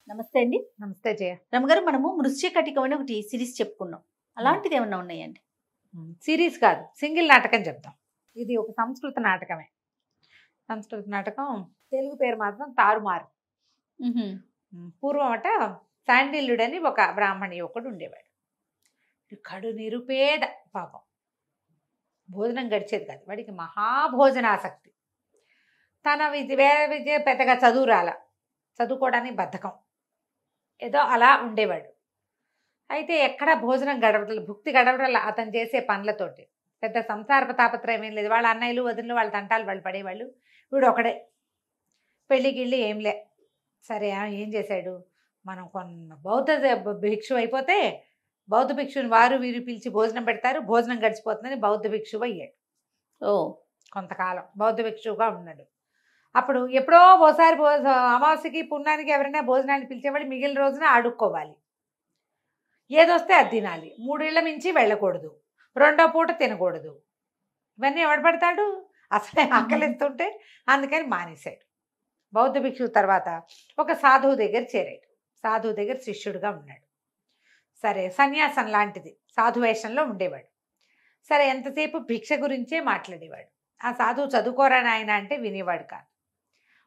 నమస్తే అండి. నమస్తే జయ. రమగారు, మనము మృశ్యకటికం అని ఒకటి సిరీస్ చెప్పుకున్నాం. అలాంటిది ఏమన్నా ఉన్నాయండి? సిరీస్ కాదు, సింగిల్ నాటకం చెప్తాం. ఇది ఒక సంస్కృత నాటకమే. సంస్కృత నాటకం, తెలుగు పేరు మాత్రం తారుమారు. పూర్వం అట శాండిల్యుడని ఒక బ్రాహ్మణ యువకుడు ఉండేవాడు. కడు నిరుపేద పాపం, భోజనం గడిచేది కాదు. వాడికి మహాభోజనాసక్తి. తన వేరే విద్య పెద్దగా చదువుకోవడానికి బద్ధకం, ఏదో అలా ఉండేవాడు. అయితే ఎక్కడ భోజనం గడవడలు, భుక్తి గడవడల అతను చేసే పనులతోటి. పెద్ద సంసార తాపత్రయం ఏం లేదు. వాళ్ళ అన్నయ్యలు వదినలు వాళ్ళ తంటాలు వాళ్ళు పడేవాళ్ళు. వీడు ఒకడే, పెళ్ళిగిళ్ళి ఏంలే. సరే ఏం చేశాడు, మనం కొన్న బౌద్ధ భిక్షు అయిపోతే బౌద్ధ భిక్షుని వారు వీరు పిలిచి భోజనం పెడతారు, భోజనం గడిచిపోతుందని బౌద్ధ భిక్షువు అయ్యాడు. కొంతకాలం బౌద్ధ భిక్షువుగా ఉన్నాడు. అప్పుడు ఎప్పుడో ఓసారి అమావాస్యకి పుణ్యానికి ఎవరైనా భోజనాన్ని పిలిచేవాళ్ళు, మిగిలిన రోజున అడుక్కోవాలి. ఏదొస్తే అది తినాలి. 3 ఏళ్ల మించి వెళ్ళకూడదు, 2వ పూట తినకూడదు. ఇవన్నీ ఎవడు పడతాడు, అసలే ఆకలిస్తుంటే. అందుకని మానేశాడు. బౌద్ధ భిక్షువు తర్వాత ఒక సాధువు దగ్గర చేరాడు. సాధువు దగ్గర శిష్యుడిగా ఉన్నాడు. సరే, సన్యాసం లాంటిది సాధు వేషంలో ఉండేవాడు. సరే, ఎంతసేపు భిక్ష గురించే మాట్లాడేవాడు. ఆ సాధువు చదువుకోరా నాయన అంటే వినేవాడు కాదు.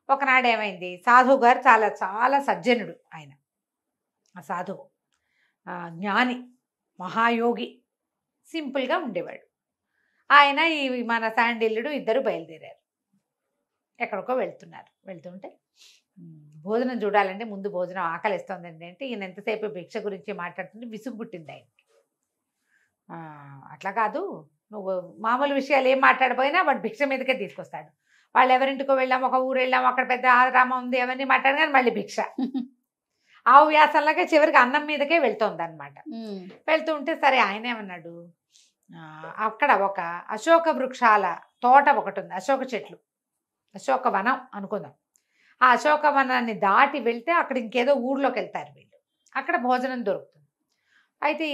ఒకనాడు ఏమైంది, సాధువు గారు చాలా చాలా సజ్జనుడు. ఆయన ఆ సాధువు జ్ఞాని, మహాయోగి, సింపుల్గా ఉండేవాడు. ఆయన ఈ మన శాండిల్యుడు ఇద్దరు బయలుదేరారు. ఎక్కడికో వెళ్తుంటే భోజనం చూడాలంటే ముందు భోజనం ఆకలిస్తోందండి అంటే, ఈయన ఎంతసేపు భిక్ష గురించి మాట్లాడుతుంటే విసుగు పుట్టింది ఆయన. అట్లా కాదు, నువ్వు మామూలు విషయాలు ఏం మాట్లాడిపోయినా వాడు భిక్ష మీదకే తీసుకొస్తాడు. వాళ్ళు ఎవరింటికో వెళ్ళాం, ఒక ఊరు వెళ్ళాం, అక్కడ పెద్ద ఆరామం ఉంది, అవన్నీ మాట్లాడు, కానీ మళ్ళీ భిక్ష. ఆ వ్యాసంలాగా చివరికి అన్నం మీదకే వెళ్తోంది అనమాట. వెళ్తూ ఉంటే సరే, ఆయన ఏమన్నాడు, అక్కడ ఒక అశోక వృక్షాల తోట ఒకటి ఉంది, అశోక చెట్లు, అశోక వనం అనుకుందాం. ఆ అశోక వనాన్ని దాటి వెళ్తే అక్కడ ఇంకేదో ఊర్లోకి వెళ్తారు వీళ్ళు, అక్కడ భోజనం దొరుకుతుంది. అయితే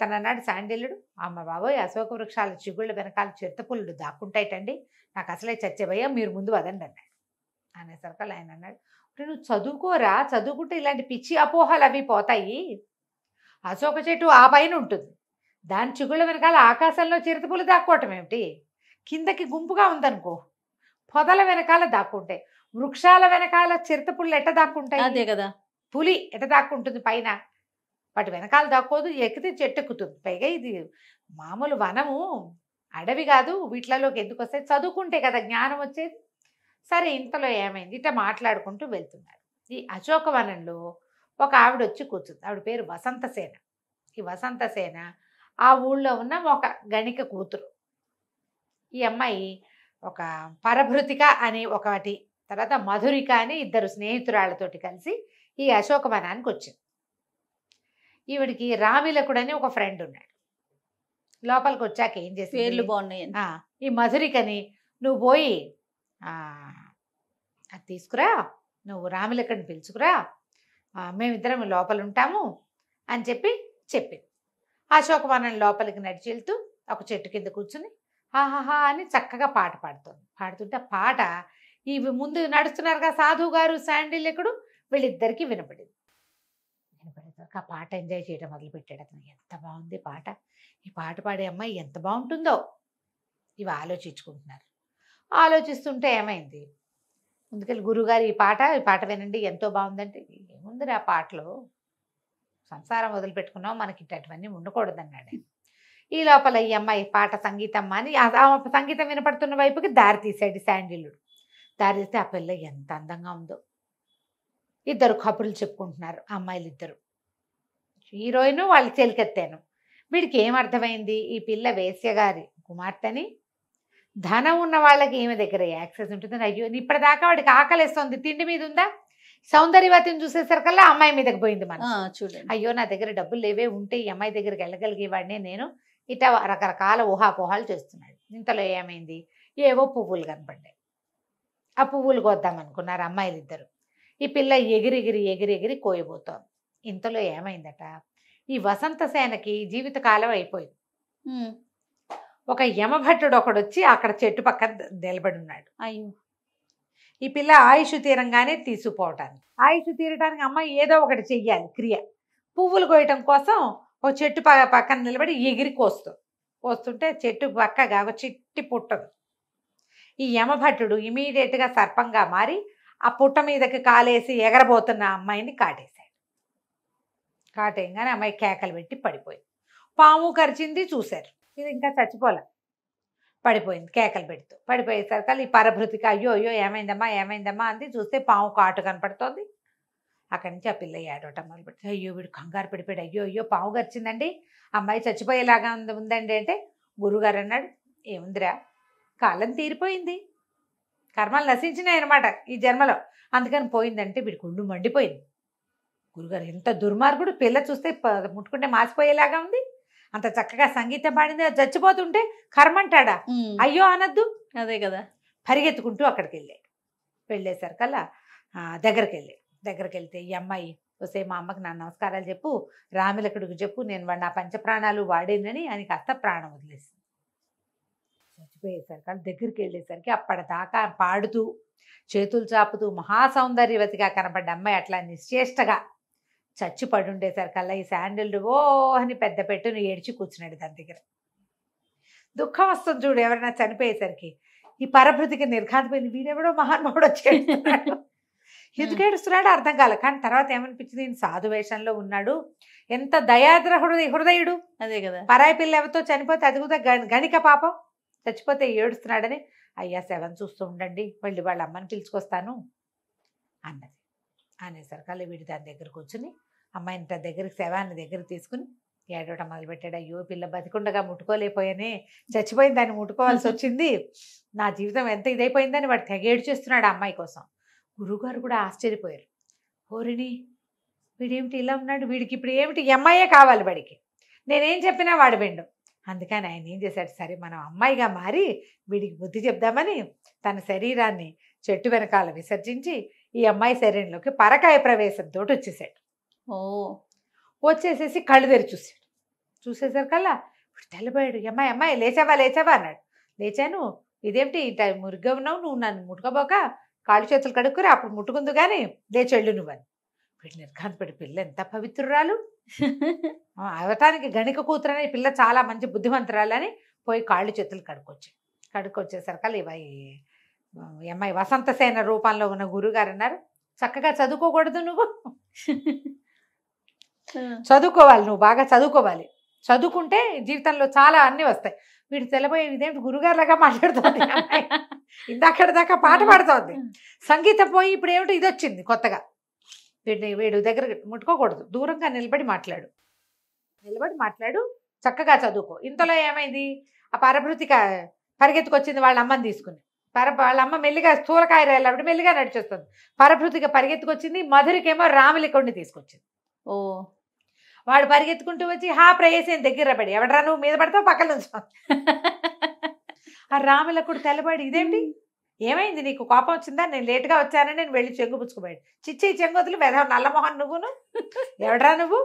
తన అన్నాడు శాండిల్యుడు, అమ్మ బాబోయ్, అశోక వృక్షాల చిగుళ్ళ వెనకాల చిరుతపుల్లుడు దాక్కుంటాయిటండి, నాకు అసలే చచ్చేవయ్యా, మీరు ముందు వదండి అన్నాడు. అనేసరికి ఆయన అన్నాడు, నువ్వు చదువుకోరా, చదువుకుంటే ఇలాంటి పిచ్చి అపోహలు అవి పోతాయి. అశోక చెట్టు ఆ పైన ఉంటుంది, దాని చిగుళ్ళ వెనకాల ఆకాశంలో చిరుతపులు దాక్కోవటం ఏమిటి, కిందకి గుంపుగా ఉందనుకో, పొదల వెనకాల దాక్కుంటాయి. వృక్షాల వెనకాల చిరుతపుళ్ళు ఎట్ట దాక్కుంటాయి? అదే కదా, పులి ఎట్ట దాక్కుంటుంది పైన, వాటి వెనకాల దాక్కోదు, ఎక్కితే చెట్టు ఎక్కుతుంది. పైగా ఇది మామూలు వనము, అడవి కాదు, వీటిలలోకి ఎందుకు వస్తాయి, చదువుకుంటే కదా జ్ఞానం వచ్చేది. సరే, ఇంతలో ఏమైంది, ఇట్లా మాట్లాడుకుంటూ వెళ్తున్నారు. ఈ అశోకవనంలో ఒక ఆవిడ వచ్చి కూర్చుంది. ఆవిడ పేరు వసంతసేన. ఈ వసంతసేన ఆ ఊళ్ళో ఉన్న ఒక గణిక కూతురు. ఈ అమ్మాయి ఒక పరభృతిక అని ఒకటి, తర్వాత మధురిక అని ఇద్దరు స్నేహితురాళ్ళతోటి కలిసి ఈ అశోకవనానికి వచ్చింది. ఈవిడికి రామిలకుడని ఒక ఫ్రెండ్ ఉన్నాడు. లోపలికి వచ్చాక ఏం చేసి, పేర్లు బాగున్నాయండి. ఈ మధురికని, నువ్వు పోయి అది తీసుకురా, నువ్వు రామిలకుడిని పిలుచుకురా, మేమిద్దరం లోపల ఉంటాము అని చెప్పింది. అశోకవనం లోపలికి నడిచి వెళ్తూ ఒక చెట్టు కింద కూర్చుని ఆహాహా అని చక్కగా పాట పాడుతుంటే ఆ పాట ఇవి ముందు నడుస్తున్నారుగా సాధువు గారు శాండిల్యుడు, వీళ్ళిద్దరికీ వినపడేసరికి ఆ పాట ఎంజాయ్ చేయడం మొదలుపెట్టాడు అతను. ఎంత బాగుంది పాట, ఈ పాట పాడే అమ్మాయి ఎంత బాగుంటుందో, ఇవి ఆలోచించుకుంటున్నారు. ఆలోచిస్తుంటే ఏమైంది, ముందుకెళ్ళి గురువుగారు ఈ పాట వినండి, ఎంతో బాగుందంటే, ఏముంది ఆ పాటలో, సంసారం వదిలిపెట్టుకున్నాం, మనకి ఇట్టవన్నీ ఉండకూడదన్నాడు. ఈ లోపల ఈ అమ్మాయి పాట సంగీతం అని సంగీతం వినపడుతున్న వైపుకి దారి తీశాడు శాండిల్యుడు. దారి తీస్తే ఆ పిల్ల ఎంత అందంగా ఉందో. ఇద్దరు కబుర్లు చెప్పుకుంటున్నారు అమ్మాయిలు ఇద్దరు, హీరోయిన్ వాళ్ళు చెలికెత్తాను. వీడికి ఏమర్థమైంది, ఈ పిల్ల వేశ్యగారి కుమార్తెని, ధనం ఉన్న వాళ్ళకి ఈమె దగ్గర యాక్సెస్ ఉంటుందని. అయ్యో, ఇప్పటిదాకా వాడికి ఆకలిస్తుంది, తిండి మీద ఉందా, సౌందర్యవతిని చూసేసరికల్లా అమ్మాయి మీదకి పోయింది మనం. చూడండి, అయ్యో నా దగ్గర డబ్బులు లేవే, ఉంటే ఈ అమ్మాయి దగ్గరికి వెళ్ళగలిగేవాడిని నేను, ఇట్లా రకరకాల ఊహాపోహాలు చేస్తున్నాడు. ఇంతలో ఏమైంది, ఏవో పువ్వులు కనపడ్డాయి. ఆ పువ్వులు కోద్దామనుకున్నారు అమ్మాయిలు ఇద్దరు. ఈ పిల్ల ఎగిరి కోయబోతోంది. ఇంతలో ఏమైందట, ఈ వసంతసేనకి జీవితకాలం అయిపోయింది. ఒక యమభట్టుడు ఒకడు వచ్చి అక్కడ చెట్టు పక్కన నిలబడి ఉన్నాడు. అయ్యో, ఈ పిల్ల ఆయుష్ తీరంగానే తీసుకుపోవటానికి. ఆయుష్ తీరటానికి అమ్మాయి ఏదో ఒకటి చెయ్యాలి క్రియ. పువ్వులు కోయటం కోసం ఒక చెట్టు పక్కన నిలబడి ఎగిరి కోస్తుంటే చెట్టు పక్కగా ఒక చిట్టి పుట్టదు. ఈ యమభట్టుడు ఇమీడియట్గా సర్పంగా మారి ఆ పుట్ట మీదకి కాలేసి ఎగరబోతున్న అమ్మాయిని కాటేశాడు. కాటేయంగానే అమ్మాయి కేకలు పెట్టి పడిపోయింది. పాము కరిచింది, చూశారు. ఇది ఇంకా చచ్చిపోలే, పడిపోయింది కేకలు పెడుతూ. పడిపోయేసరికి ఈ పరభృతికి అయ్యో అయ్యో ఏమైందమ్మా ఏమైందమ్మా అంది. చూస్తే పాము కాటు కనపడుతోంది. అక్కడి నుంచి ఆ పిల్ల ఏడవటం మొదలుపెట్టి అయ్యో వీడు కంగారు పడిపోయాడు, అయ్యో అయ్యో పాము గరిచిందండి, అమ్మాయి చచ్చిపోయేలాగా ఉందండి అంటే గురువుగారు అన్నాడు, ఏముందిరా కాలం తీరిపోయింది, కర్మలు నశించినాయి అనమాట ఈ జన్మలో, అందుకని పోయిందంటే వీడికి ఒళ్ళు మండిపోయింది. గురుగారు ఎంత దుర్మార్గుడు, పిల్ల చూస్తే ముట్టుకుంటే మాసిపోయేలాగా ఉంది, అంత చక్కగా సంగీతం పాడింది, చచ్చిపోతుంటే కర్మంటాడా, అయ్యో అనద్దు. అదే కదా. పరిగెత్తుకుంటూ అక్కడికి వెళ్ళాడు. వెళ్ళేసరికల్లా దగ్గరికి వెళ్తే ఈ అమ్మాయి వస్తే మా అమ్మకి నా నమస్కారాలు చెప్పు, రామిలకుడికి చెప్పు, నేను నా పంచప్రాణాలు వాడేనని అని కాస్త ప్రాణం వదిలేసింది. చచ్చిపోయేసరికి దగ్గరికి వెళ్ళేసరికి అప్పటిదాకా పాడుతూ చేతులు చాపుతూ మహాసౌందర్యవతిగా కనపడ్డ అమ్మాయి అట్లా నిశ్చేష్టగా చచ్చి పడుండేసరికల్లా ఈ శాండిల్డ్ ఓ అని పెద్ద పెట్టును ఏడ్చి కూర్చున్నాడు దాని దగ్గర. దుఃఖం వస్తుంది చూడు ఎవరైనా చనిపోయేసరికి. ఈ పరభృతికి నిర్ఘాంతపోయింది, వీడెవడో మహానుభావుడు వచ్చేస్తున్నాడు, ఎందుకు ఏడుస్తున్నాడో అర్థం కాలే. కానీ తర్వాత ఏమనిపించింది, ఈయన సాధు వేషంలో ఉన్నాడు, ఎంత దయాద్ర హృదయుడు, అదే కదా. పరాయి పిల్ల ఎవరితో చనిపోతే అది కూడా గణిక పాపం, చచ్చిపోతే ఏడుస్తున్నాడని అయ్యా శవం చూస్తూ ఉండండి, వెళ్ళి వాళ్ళ అమ్మని పిలుచుకొస్తాను అన్నది. అనేసరికల్లా వీడు దాని దగ్గర కూర్చుని అమ్మాయిని తన దగ్గరికి శవాన్ని దగ్గర తీసుకుని ఏడవటం మొదలుపెట్టాడు. అయ్యో పిల్ల బతికుండగా ముట్టుకోలేకపోయానే, చచ్చిపోయింది దాన్ని ముట్టుకోవాల్సి వచ్చింది, నా జీవితం ఎంత ఇదైపోయిందని వాడు తెగ ఏడ్చేస్తున్నాడు ఆ అమ్మాయి కోసం. గురువుగారు కూడా ఆశ్చర్యపోయారు. ఓరిని వీడేమిటి ఇలా ఉన్నాడు, వీడికి ఇప్పుడు ఏమిటి, అమ్మాయే కావాలి వాడికి, నేనేం చెప్పినా వాడు విండు. అందుకని ఆయన ఏం చేశాడు, సరే మనం అమ్మాయిగా మారి వీడికి బుద్ధి చెప్దామని తన శరీరాన్ని చెట్టు వెనకాల విసర్జించి ఈ అమ్మాయి శరీరంలోకి పరకాయ ప్రవేశంతో వచ్చేసాడు. వచ్చేసేసి కళ్ళు తెరి చూసేసరికల్లా తెల్లబోయాడు. అమ్మాయి అమ్మాయి లేచావా అన్నాడు. లేచాను, ఇదేమిటి మురిగ్గా ఉన్నావు, నువ్వు నన్ను ముట్టుకోబోక కాళ్ళు చేతులు కడుక్కురా, అప్పుడు ముట్టుకుందు కానీ లేచెళ్ళు నువ్వని. వీళ్ళు నిర్ఘాంతపడి పిల్ల ఎంత పవిత్రురాలు, అవటానికి గణిక కూతురని పిల్ల చాలా మంచి బుద్ధిమంతురాలని పోయి కాళ్ళు చేతులు కడుక్కొచ్చేసరికల్లా ఈ అమ్మాయి వసంతసేన రూపంలో ఉన్న గురువుగారు అన్నారు, చక్కగా చదువుకోకూడదు నువ్వు, చదువుకోవాలి, నువ్వు బాగా చదువుకోవాలి, చదువుకుంటే జీవితంలో చాలా అన్నీ వస్తాయి. వీడు తెల్లబోయే ఇదేంటి గురుగారులాగా మాట్లాడుతోంది, ఇందాకటి దాకా పాట పాడుతోంది, సంగీతం పోయి ఇప్పుడు ఏమిటి ఇది వచ్చింది కొత్తగా. వీడు దగ్గర ముట్టుకోకూడదు, దూరంగా నిలబడి మాట్లాడు, చక్కగా చదువుకో. ఇంతలో ఏమైంది, ఆ పరభృతిక పరిగెత్తుకొచ్చింది వాళ్ళ అమ్మని తీసుకుని. వాళ్ళ అమ్మ మెల్లిగా స్థూలకాయ రేళ్ళబడి మెల్లిగా నడిచేస్తుంది. పరభృతిక పరిగెత్తుకొచ్చింది, మధురికేమో రామిలికుడిని తీసుకొచ్చింది. వాడు పరిగెత్తుకుంటూ వచ్చి ప్రేయసేని దగ్గర పడి, ఎవడరా నువ్వు మీద పడతావు పక్కన నుంచి. ఆ రామిలకుడు తెల్లబడి, ఇదేంటి ఏమైంది, నీకు కోపం వచ్చిందా, నేను లేటుగా వచ్చానని నేను వెళ్ళి చెంగు పుచ్చుకుపోయాడు. చిచ్చి చెంగొదులు వెధవ నల్లమోహన్ నువ్వును, ఎవడరా నువ్వు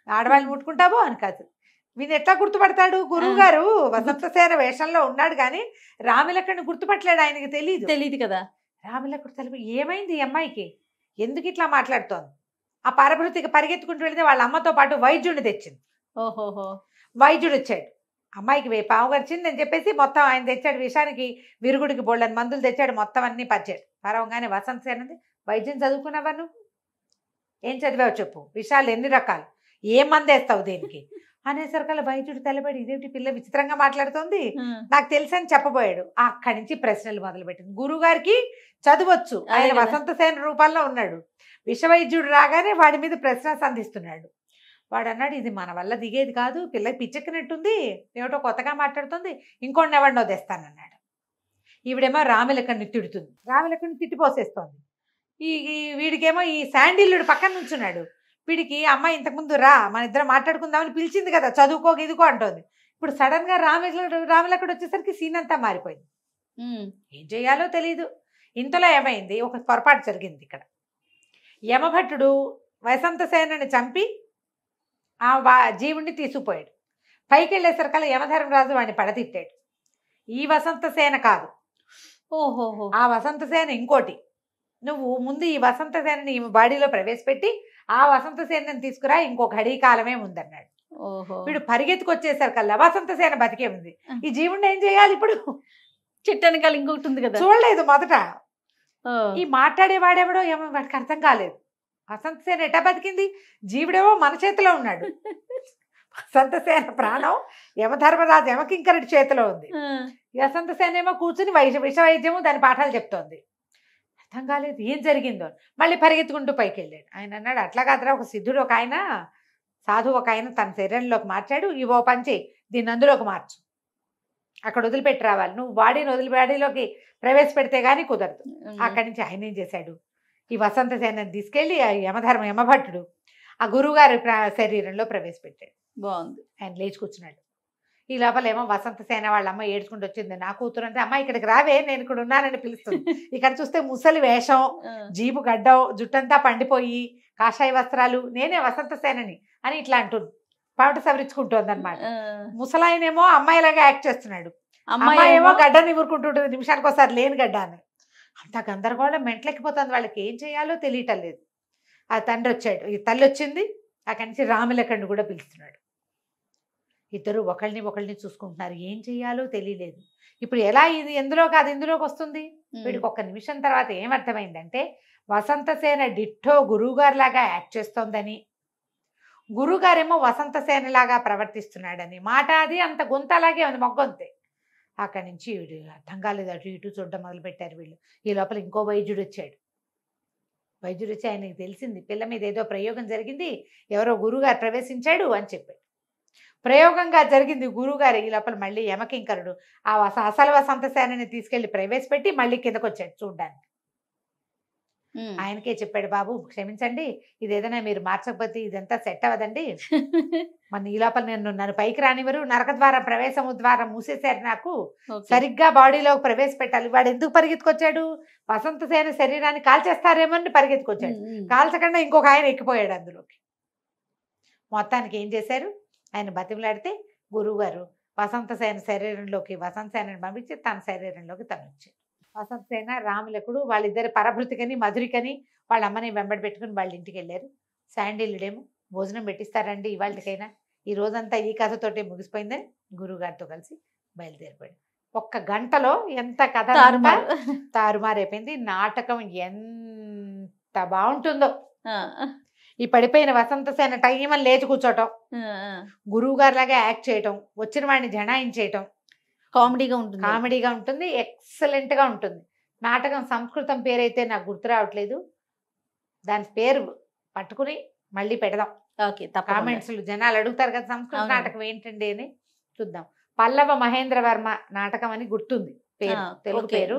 ఆడవాళ్ళు ముట్టుకుంటావో అని కాదు. వీని ఎట్లా గుర్తుపడతాడు, గురువు గారు వసంతసేన వేషంలో ఉన్నాడు కానీ రామిలకుడిని గుర్తుపట్టలేడు, ఆయనకి తెలియదు కదా. రామిలకుడు తెల్లబడి, ఏమైంది ఈ అమ్మాయికి, ఎందుకు ఇట్లా మాట్లాడుతోంది. ఆ పరభృతికి పరిగెత్తుకుంటూ వెళితే వాళ్ళ అమ్మతో పాటు వైద్యుడిని తెచ్చింది. వైద్యుడు వచ్చాడు, అమ్మాయికి పాము గరిచింది అని చెప్పేసి మొత్తం ఆయన తెచ్చాడు, విషానికి విరుగుడికి బోళ్ళని మందులు తెచ్చాడు, మొత్తం అన్నీ పచ్చాడు. పరవంగానే వసంతసేనది, వైద్యం చదువుకున్నావా నువ్వు, ఏం చదివావు చెప్పు, విషాలు ఎన్ని రకాలు, ఏం మందు వేస్తావు దేనికి అనేసరికల్లా వైద్యుడు తెల్లబడి, ఇదేంటి పిల్ల విచిత్రంగా మాట్లాడుతోంది, నాకు తెలుసు అని చెప్పబోయాడు. అక్కడి నుంచి ప్రశ్నలు మొదలుపెట్టింది. గురువు గారికి చదవచ్చు, ఆయన వసంతసేన రూపంలో ఉన్నాడు, విషవైద్యుడు రాగానే వాడి మీద ప్రశ్న సంధిస్తున్నాడు. వాడు అన్నాడు, ఇది మన వల్ల దిగేది కాదు, పిల్లకి పిచ్చెక్కినట్టుంది, ఏమిటో కొత్తగా మాట్లాడుతుంది, ఇంకోటి ఎవరినో తెస్తానన్నాడు. ఈవిడేమో రామిలకుడిని తిడుతుంది, రామిలకుడిని తిట్టిపోసేస్తోంది. వీడికేమో ఈ శాండిల్యుడు పక్కన నుంచున్నాడు. వీడికి అమ్మాయి ఇంతకుముందు రా మన ఇద్దరం మాట్లాడుకుందామని పిలిచింది కదా, చదువుకో ఇదికో అంటోంది. ఇప్పుడు సడన్ గా రామిలకుడు వచ్చేసరికి సీన్ అంతా మారిపోయింది. ఏం చేయాలో తెలీదు. ఇంతలో ఏమైంది, ఒక పొరపాటు జరిగింది ఇక్కడ. యమభట్టుడు వసంతసేనని చంపి ఆ జీవుణ్ణి తీసుకుపోయాడు. పైకి వెళ్ళేసరికల్లా యమధర్మరాజు వాడిని పడతిట్టాడు. ఈ వసంతసేన కాదు, ఆ వసంతసేన ఇంకోటి, నువ్వు ముందు ఈ వసంత సేనని ఈ బాడీలో ప్రవేశపెట్టి ఆ వసంత సేనని తీసుకురా, ఇంకొక అడీ కాలమే ఉందన్నాడు. ఓహో. వీడు పరిగెత్తుకొచ్చేసరికి కల్లా వసంత సేన బతికే ఉంది. ఈ జీవుడిని ఏం చేయాలి ఇప్పుడు? చెట్టు వెనకాల ఇంకొకటి ఉంది కదా. చూడలేదు మొదట. ఓ. ఈ మాట్లాడేవాడెవడో ఏమో వాడికి అర్థం కాలేదు. వసంత సేన ఎటా బతికింది? జీవుడేమో మన చేతిలో ఉన్నాడు. వసంత సేన ప్రాణం యమధర్మరాజు యమకింకరుడి చేతిలో ఉంది. ఆ. వసంత సేన ఏమో కూర్చుని విష వైద్యము దాని పాఠాలు చెప్తోంది. అర్థం కాలేదు ఏం జరిగిందో. మళ్ళీ పరిగెత్తుకుంటూ పైకి వెళ్ళాడు. ఆయన అన్నాడు, అట్లా కాదురా, ఒక సిద్ధుడు ఒక ఆయన, సాధువు ఒక ఆయన తన శరీరంలోకి మార్చాడు, ఇవో పంచి దీన్ని అందులోకి మార్చు, అక్కడ వదిలిపెట్టి రావాలి, నువ్వు బాడీని బాడీలోకి ప్రవేశపెడితే గానీ కుదరదు. అక్కడి నుంచి ఆయన ఏం చేశాడు, ఈ వసంత సేనని తీసుకెళ్ళి ఆ యమభట్టుడు ఆ గురువుగారి శరీరంలో ప్రవేశపెట్టాడు. బాగుంది. ఆయన లేచి కూర్చున్నాడు. ఈ లోపల ఏమో వసంత సేన వాళ్ళ అమ్మ ఏడ్చుకుంటూ వచ్చింది. నా కూతురు అంటే, అమ్మ ఇక్కడికి రావే, నేను ఇక్కడ ఉన్నానని పిలుస్తుంది. ఇక్కడ చూస్తే ముసలి వేషం, జీపు గడ్డం, జుట్టంతా పండిపోయి, కాషాయ వస్త్రాలు, నేనే వసంత సేనని అని ఇట్లా అంటుంది. పాట సవరించుకుంటోంది అనమాట. ముసలాయనేమో అమ్మాయిలాగా యాక్ట్ చేస్తున్నాడు, అమ్మాయి ఏమో గడ్డని ఊరుకుంటుంటుంది, నిమిషానికి ఒకసారి లేని గడ్డ అని. అంత గందరగోళం మెంటలెక్కిపోతుంది. వాళ్ళకి ఏం చేయాలో తెలియటం లేదు. ఆ తండ్రి వచ్చాడు, ఈ తల్లి వచ్చింది. అక్కడి నుంచి రాములకండు కూడా పిలుస్తున్నాడు. ఇద్దరు ఒకళ్ళని చూసుకుంటున్నారు. ఏం చెయ్యాలో తెలియలేదు. ఇప్పుడు ఎలా ఇది ఎందులో కాదు ఇందులోకి వస్తుంది? వీడికి ఒక్క నిమిషం తర్వాత ఏమర్థమైందంటే, వసంతసేన డిట్టో గురువుగారు లాగా యాక్ట్ చేస్తోందని, గురువుగారేమో వసంతసేనలాగా ప్రవర్తిస్తున్నాడని. మాట అది అంత గొంత అలాగే ఉంది, మొగ్గొంతే. అక్కడి నుంచి వీడు అర్థం కాలేదు, అటు ఇటు చూడడం మొదలుపెట్టారు వీళ్ళు. ఈ లోపల ఇంకో వైద్యుడు వచ్చాడు. వైద్యుడు వచ్చి ఆయనకి తెలిసింది, పిల్ల మీద ఏదో ప్రయోగం జరిగింది, ఎవరో గురువుగారు ప్రవేశించాడు అని చెప్పాడు. ప్రయోగంగా జరిగింది గురువుగారు. ఈ లోపల మళ్ళీ యమకింకరుడు ఆ అసలు వసంత సేనని తీసుకెళ్లి ప్రవేశపెట్టి మళ్ళీ కిందకు వచ్చాడు చూడ్డానికి. ఆయనకే చెప్పాడు, బాబు క్షమించండి, ఇది ఏదైనా మీరు మార్చకపోతే ఇదంతా సెట్ అవ్వదండి. మన ఈ లోపల నన్ను పైకి రానివ్వరు, నరక ద్వారం ప్రవేశము ద్వారం మూసేశారు, నాకు సరిగ్గా బాడీలోకి ప్రవేశపెట్టాలి. వాడు ఎందుకు పరిగెత్తుకొచ్చాడు? వసంత సేన శరీరాన్ని కాల్చేస్తారేమో అని పరిగెత్తుకొచ్చాడు. కాల్చకుండా ఇంకొక ఆయన ఎక్కిపోయాడు అందులోకి. మొత్తానికి ఏం చేశారు, ఆయన బతిమలాడితే గురువుగారు వసంతసేన శరీరంలోకి వసంతసేనని పంపించి తన శరీరంలోకి తను వచ్చాడు. వసంతసేన రాములకుడు వాళ్ళిద్దరు పరభృతికని మధురికని వాళ్ళ అమ్మని వెంబడి పెట్టుకుని వాళ్ళ ఇంటికి వెళ్ళారు. శాండిల్యుడేమో భోజనం పెట్టిస్తారండి ఇవాళకైనా, ఈ రోజంతా ఈ కథతోటే ముగిసిపోయిందని గురువుగారితో కలిసి బయలుదేరిపోయాడు. ఒక్క గంటలో ఎంత కథ తారుమారైపోయింది. నాటకం ఎంత బాగుంటుందో. ఈ పడిపోయిన వసంతసేన టైమని లేచి కూర్చోటం, గురువు గారి లాగా యాక్ట్ చేయటం, వచ్చిన వాడిని జనాయించేయటం కామెడీగా ఉంటుంది, ఎక్సలెంట్ గా ఉంటుంది. నాటకం సంస్కృతం పేరైతే నాకు గుర్తు రావట్లేదు, దాని పేరు పట్టుకుని మళ్ళీ పెడదాం. కామెంట్స్ జనాలు అడుగుతారు కదా సంస్కృత నాటకం ఏంటండి అని, చూద్దాం. పల్లవ మహేంద్ర వర్మ నాటకం అని గుర్తుంది పేరు, తెలుగు పేరు.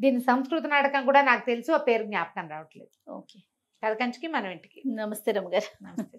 దీని సంస్కృత నాటకం కూడా నాకు తెలుసు, ఆ పేరు జ్ఞాపకం రావట్లేదు. కథ కంచికి మనం ఇంటికి. నమస్తే రమ్మ గారు. నమస్తే.